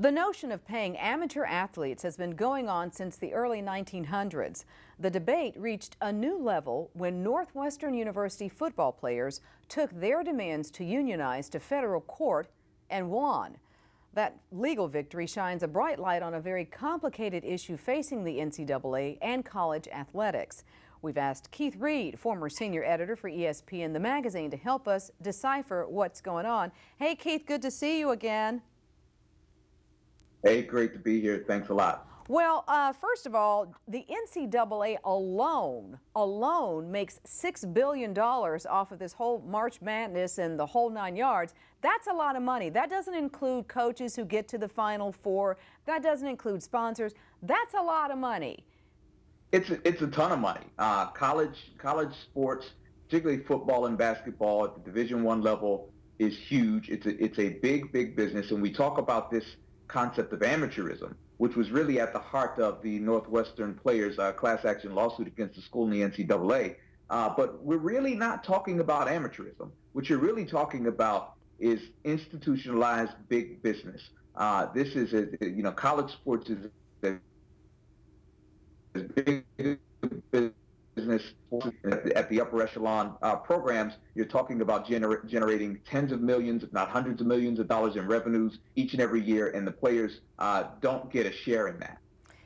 The notion of paying amateur athletes has been going on since the early 1900s. The debate reached a new level when Northwestern University football players took their demands to unionize to federal court and won. That legal victory shines a bright light on a very complicated issue facing the NCAA and college athletics. We've asked Keith Reed, former senior editor for ESPN, the magazine, to help us decipher what's going on. Hey, Keith, good to see you again. Hey, great to be here. Thanks a lot. Well, first of all, the NCAA alone makes $6 billion off of this whole March Madness and the whole 9 yards. That's a lot of money. That doesn't include coaches who get to the Final Four. That doesn't include sponsors. That's a lot of money. It's a ton of money. College sports, particularly football and basketball at the Division I level, is huge. It's a big business, and we talk about this concept of amateurism, which was really at the heart of the Northwestern players' class action lawsuit against the school and the NCAA. But we're really not talking about amateurism. What you're really talking about is institutionalized big business. This is college sports is a big business at the upper echelon programs. You're talking about generating tens of millions, if not hundreds of millions of dollars in revenues each and every year, and the players don't get a share in that.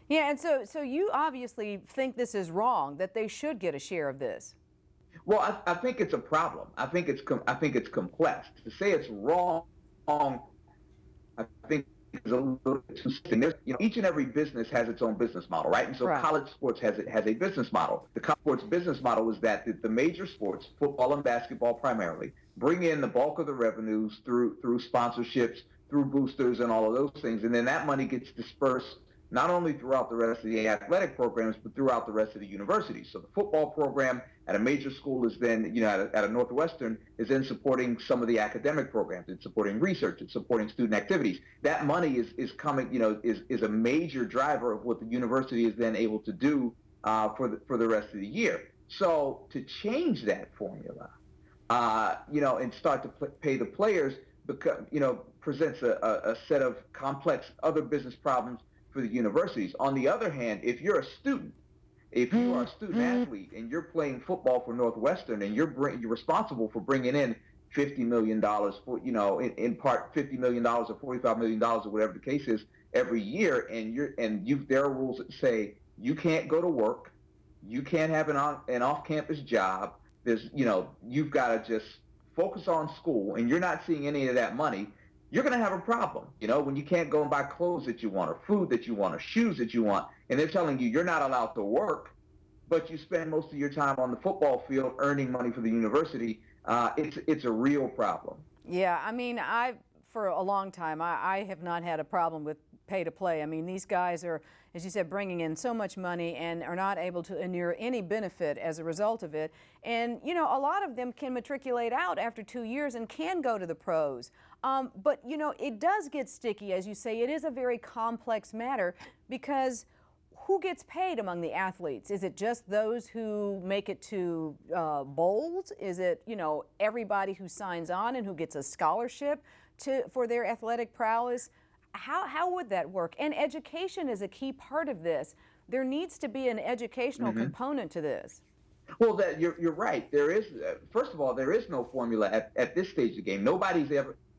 Yeah, and so you obviously think this is wrong, that they should get a share of this. Well, I think it's a problem. I think it's complex. To say it's wrong, I think is a little too significant. Each and every business has its own business model, right? And so Right. College sports has a business model. The college sports business model is that the major sports, football and basketball primarily, bring in the bulk of the revenues through sponsorships, through boosters, and all of those things, and then that money gets dispersed not only throughout the rest of the athletic programs, but throughout the rest of the universities. So the football program at a major school is then, at a Northwestern, is then supporting some of the academic programs. It's supporting research. It's supporting student activities. That money is coming, is a major driver of what the university is then able to do for the rest of the year. So to change that formula, and start to pay the players, presents a set of complex other business problems for the universities. On the other hand, if you are a student athlete and you're playing football for Northwestern and you're responsible for bringing in $50 million for, in part $50 million or $45 million or whatever the case is every year, and there are rules that say you can't go to work, you can't have an off-campus job. You've got to just focus on school, and you're not seeing any of that money. You're going to have a problem, when you can't go and buy clothes that you want or food that you want or shoes that you want, and they're telling you you're not allowed to work, but you spend most of your time on the football field earning money for the university. It's a real problem. Yeah, I mean, for a long time, I have not had a problem with pay to play. I mean, these guys are, as you said, bringing in so much money and are not able to inure any benefit as a result of it. And, a lot of them can matriculate out after 2 years and can go to the pros. But, it does get sticky, as you say. It is a very complex matter because who gets paid among the athletes? Is it just those who make it to bowls? Is it, everybody who signs on and who gets a scholarship for their athletic prowess? How would that work? And education is a key part of this. There needs to be an educational component to this. Well, you're right. There is, first of all, there is no formula at this stage of the game. Nobody's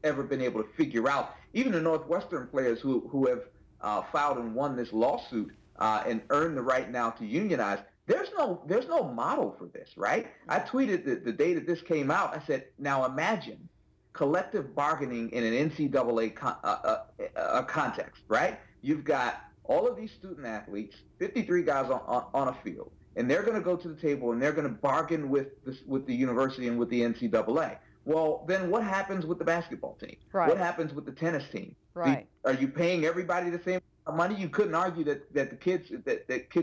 ever been able to figure out, even the Northwestern players who have filed and won this lawsuit and earned the right now to unionize. There's no model for this, right? I tweeted the day that this came out. I said, now imagine collective bargaining in an NCAA context, right? You've got all of these student athletes, 53 guys on a field, and they're going to go to the table and they're going to bargain with the university and with the NCAA. Well, then what happens with the basketball team? Right. What happens with the tennis team? Right. Are you paying everybody the same money? You couldn't argue that the kids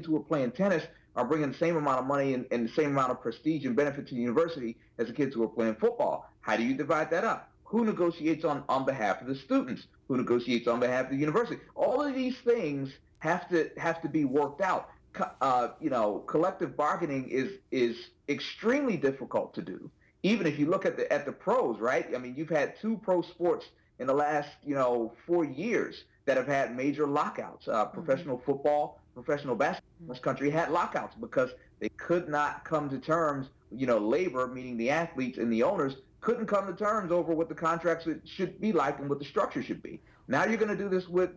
who are playing tennis are bringing the same amount of money and the same amount of prestige and benefit to the university as the kids who are playing football. How do you divide that up? Who negotiates on behalf of the students? Who negotiates on behalf of the university? All of these things have to be worked out. Collective bargaining is extremely difficult to do. Even if you look at the pros, right? I mean, you've had 2 pro sports in the last 4 years that have had major lockouts. Professional football, professional basketball in this country had lockouts because they could not come to terms. Labor, meaning the athletes and the owners, couldn't come to terms over what the contracts should be like and what the structure should be. Now you're going to do this with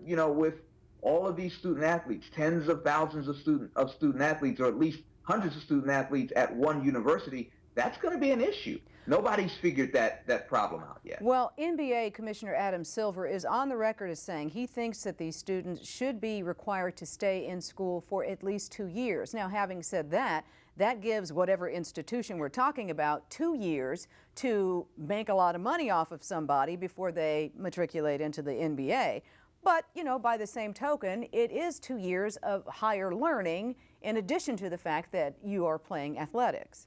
all of these student athletes, tens of thousands of student athletes, or at least hundreds of student athletes at one university. That's going to be an issue. Nobody's figured that problem out yet. Well, NBA Commissioner Adam Silver is on the record as saying he thinks that these students should be required to stay in school for at least 2 years. Now, having said that, that gives whatever institution we're talking about 2 years to make a lot of money off of somebody before they matriculate into the NBA. But, by the same token, it is 2 years of higher learning in addition to the fact that you are playing athletics.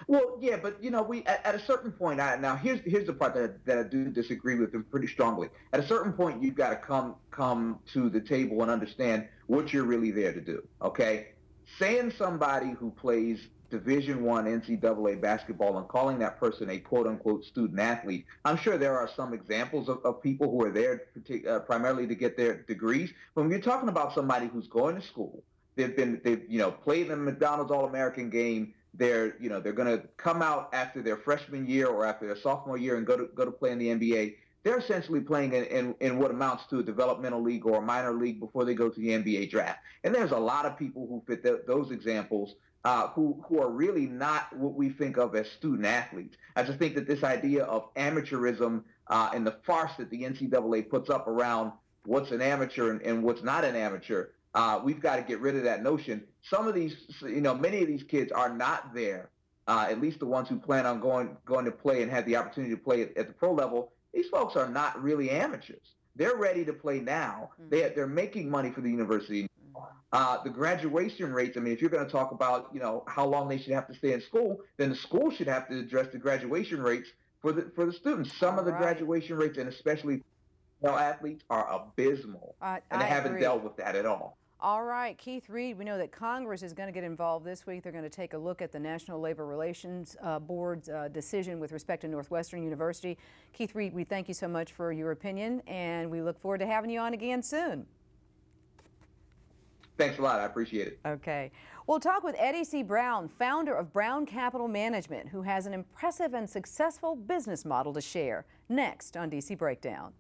Well, yeah, but we at a certain point. Now here's the part that I do disagree with him pretty strongly. At a certain point, you've got to come to the table and understand what you're really there to do. Okay, saying somebody who plays Division I NCAA basketball and calling that person a quote unquote student athlete. I'm sure there are some examples of people who are there primarily to get their degrees. But when you're talking about somebody who's going to school, they've played in the McDonald's All-American game. They're going to come out after their freshman year or after their sophomore year and go to play in the NBA. They're essentially playing in what amounts to a developmental league or a minor league before they go to the NBA draft. And there's a lot of people who fit those examples who are really not what we think of as student athletes. I just think that this idea of amateurism and the farce that the NCAA puts up around what's an amateur and what's not an amateur, we've got to get rid of that notion. Some of these, many of these kids are not there, at least the ones who plan on going to play and have the opportunity to play at the pro level. These folks are not really amateurs. They're ready to play now. They're making money for the university. The graduation rates, if you're going to talk about, how long they should have to stay in school, then the school should have to address the graduation rates for the students. Some of the graduation rates, and especially athletes, are abysmal, and they haven't dealt with that at all. All right, Keith Reed, we know that Congress is going to get involved this week. They're going to take a look at the National Labor Relations Board's decision with respect to Northwestern University. Keith Reed, we thank you so much for your opinion, and we look forward to having you on again soon. Thanks a lot. I appreciate it. Okay. We'll talk with Eddie C. Brown, founder of Brown Capital Management, who has an impressive and successful business model to share. Next on DC Breakdown.